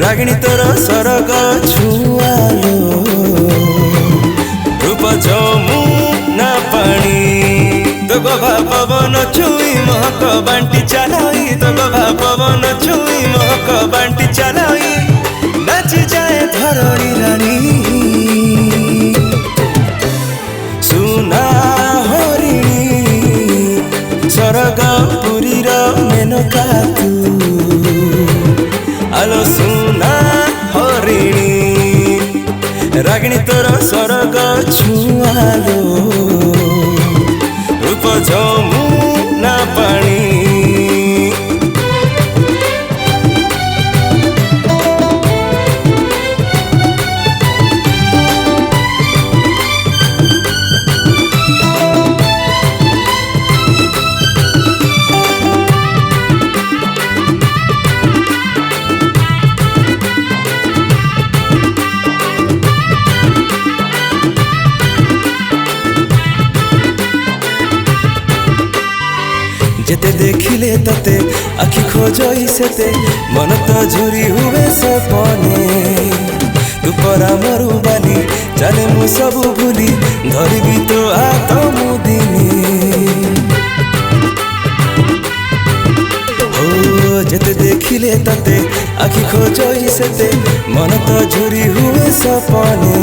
रागिणी तोर सरग छुआलो रूप जमुना पानी तो गभा पवन छुई महक बांटी चलाई तो गभा पवन छुई महक बांटी चलाई नाची जाए धरणी रानी सुना हरिणी सरग पुरी मेनका तू आलो सुना हरिणी रागिणी तोर सरग छुआलो रूप जमुना पानी जेते देखिले तते आखि खोजई सेते मन तो झुरी हुए सपने तू परा मरु बाली चले मु सब भूली धरबी तो हाथ मुदिनी हो जेते देखिले तते आखि खोजई सेते मन तो झुरी हुए सपने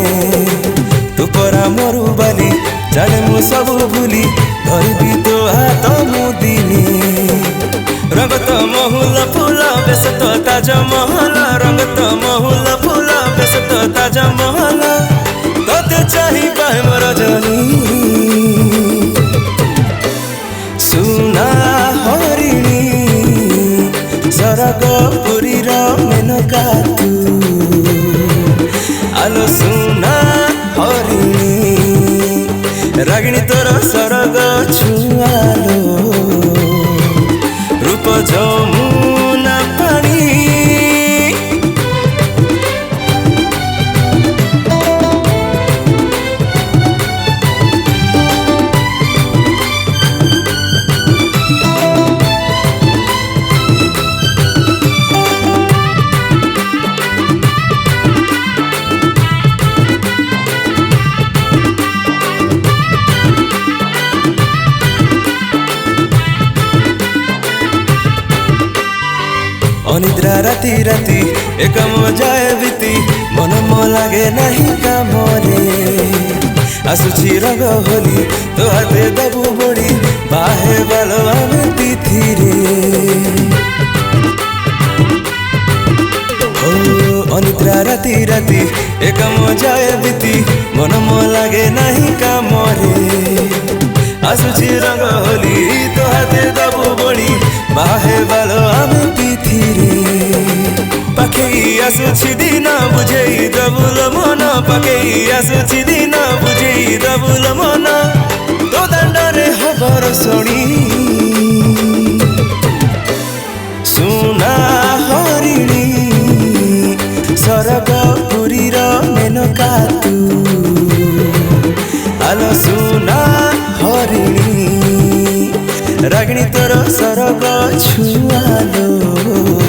तू परा मरु बाली चले मु सब भूली धरबी तो हाथ मुदिनी रंग तो महुल फूल बेस तो ताज महल रंग तो महुल फूल बेस तो ताज महल तोते चाही पाएम रजनी सुना हरिणी सरग पुरी मेनका तू आलो सुना हरिणी रागिणी तोर सरग छुआलो रूप जमुना पानी अनिद्रा राति राति एक मजाए बीती मन म लागे नहीं कामरे आसुची रंग होली तो हाथे दबु बड़ी बाहे बालो आमे तिथि रे हो अनिद्रा राति राति एक मजाए बीती मन म लागे नहीं कामरे आसुची रंग होली तो हाथे दबु बड़ी बाहे बालो आमे तिथि रे पाखे आसुची दिन बुझेई दबुल मन पाखे आसुची दिन बुझेई दबुल मन तो दांडरे खबर शुणी सुना हरिणी सरग पुरी मेनका तू आलो सुना हरिणी रागिणी तोर सरग छुआलो